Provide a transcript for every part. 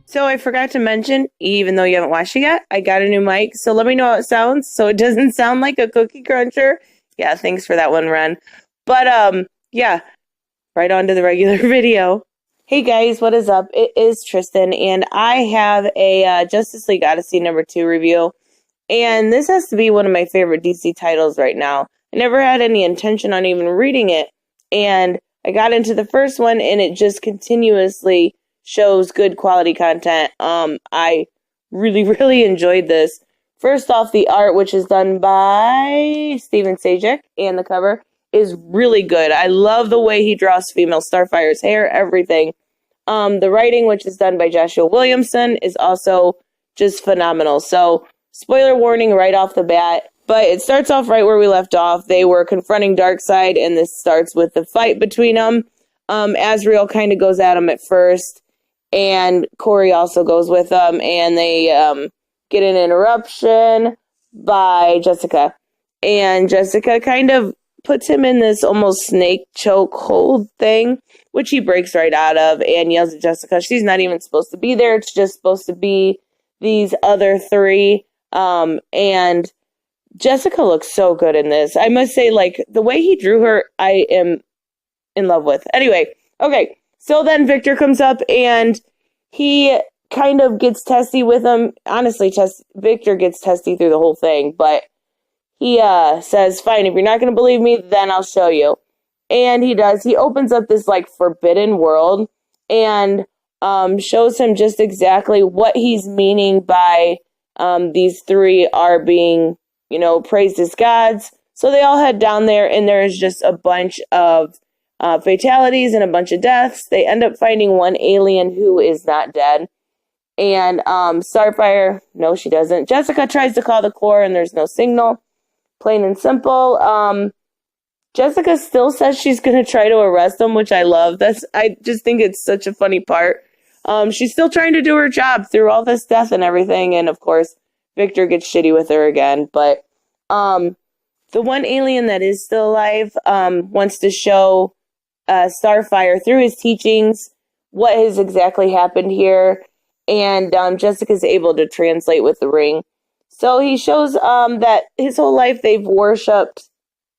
So I forgot to mention, even though you haven't watched it yet, I got a new mic. So let me know how it sounds so it doesn't sound like a cookie cruncher. Yeah, thanks for that one, Ren. But yeah, right on to the regular video. Hey guys, what is up? It is Tristan, and I have a Justice League Oddysey #2 review. And this has to be one of my favorite DC titles right now. I never had any intention on even reading it. And I got into the first one, and it just continuously shows good quality content. I really enjoyed this. First off, the art, which is done by Sejic, and the cover is really good. I love the way he draws female Starfire's hair, everything. The writing, which is done by Joshua Williamson, is also just phenomenal. So, spoiler warning right off the bat, but it starts off right where we left off. They were confronting Darkseid, and this starts with the fight between them. Azrael kind of goes at him at first, and Corey also goes with them, and they get an interruption by Jessica. And Jessica kind of puts him in this almost snake choke hold thing, which he breaks right out of and yells at Jessica. She's not even supposed to be there. It's just supposed to be these other three. And Jessica looks so good in this. I must say, like, the way he drew her, I am in love with. Anyway, okay. So then Victor comes up and he kind of gets testy with him. Honestly, Victor gets testy through the whole thing, but he says, fine, if you're not going to believe me, then I'll show you. And he does. He opens up this, like, forbidden world and shows him just exactly what he's meaning by these three are being, praised as gods. So they all head down there, and there is just a bunch of fatalities and a bunch of deaths. They end up finding one alien who is not dead. And Starfire, no, she doesn't. Jessica tries to call the Corps, and there's no signal. Plain and simple. Jessica still says she's going to try to arrest them, which I love. I just think it's such a funny part. She's still trying to do her job through all this death and everything. And of course, Victor gets shitty with her again. But the one alien that is still alive wants to show Starfire through his teachings what has exactly happened here. And Jessica's able to translate with the ring. So he shows that his whole life they've worshipped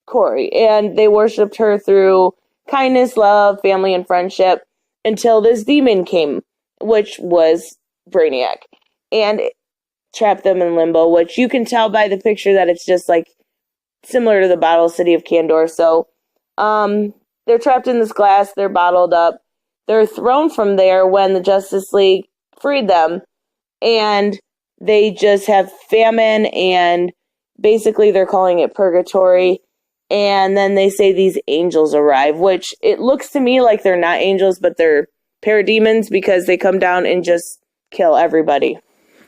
Corey, and they worshipped her through kindness, love, family, and friendship until this demon came, which was Brainiac, and trapped them in limbo, which you can tell by the picture that it's just like similar to the bottle city of Kandor. So they're trapped in this glass, they're bottled up, they're thrown from there when the Justice League freed them, and they just have famine, and basically they're calling it purgatory. And then they say these angels arrive, which it looks to me like they're not angels, but they're parademons because they come down and just kill everybody.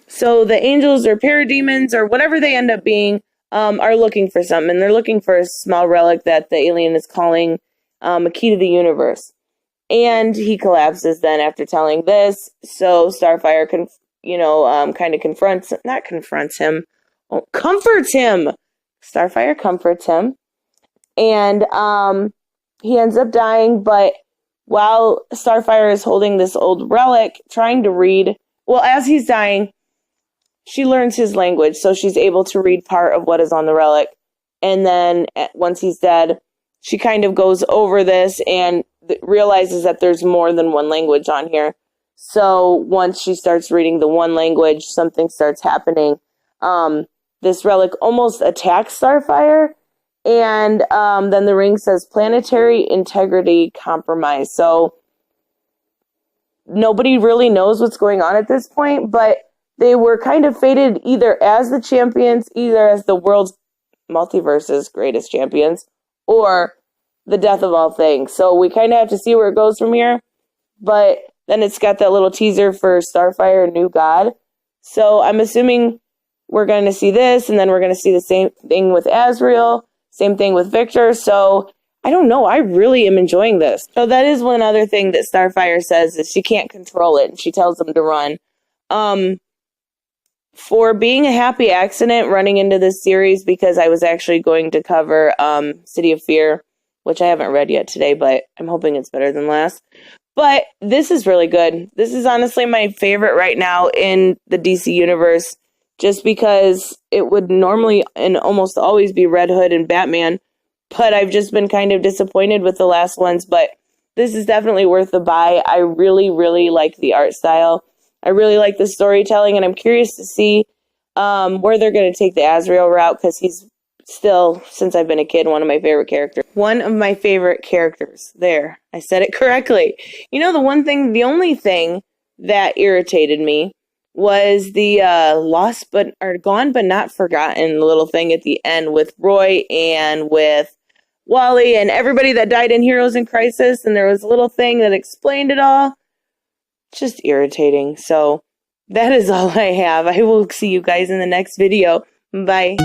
So the angels or parademons or whatever they end up being are looking for something. And they're looking for a small relic that the alien is calling a key to the universe. And he collapses then after telling this. So Starfire kind of comforts him. Starfire comforts him. And he ends up dying, but while Starfire is holding this old relic, trying to read, well, as he's dying, she learns his language, so she's able to read part of what is on the relic. And then once he's dead, she kind of goes over this and realizes that there's more than one language on here. So once she starts reading the one language, something starts happening. This relic almost attacks Starfire. And then the ring says planetary integrity compromised. So nobody really knows what's going on at this point, but they were kind of fated either as the champions, either as the world's multiverse's greatest champions, or the death of all things. So we kind of have to see where it goes from here. But then it's got that little teaser for Starfire, New God. So I'm assuming we're going to see this, and then we're going to see the same thing with Azrael. Same thing with Victor. So I don't know. I really am enjoying this. So that is one other thing that Starfire says is she can't control it. And she tells them to run. For being a happy accident running into this series, because I was actually going to cover City of Fear, which I haven't read yet today, but I'm hoping it's better than last. But this is really good. This is honestly my favorite right now in the DC universe, just because it would normally and almost always be Red Hood and Batman, but I've just been kind of disappointed with the last ones, but this is definitely worth the buy. I really, really like the art style. I really like the storytelling, and I'm curious to see where they're going to take the Azrael route, because he's still, since I've been a kid, one of my favorite characters. One of my favorite characters. There, I said it correctly. You know, the only thing that irritated me was the gone but not forgotten little thing at the end with Roy and with Wally and everybody that died in Heroes in Crisis, and there was a little thing that explained it all. Just irritating. So that is all I have. I will see you guys in the next video. Bye.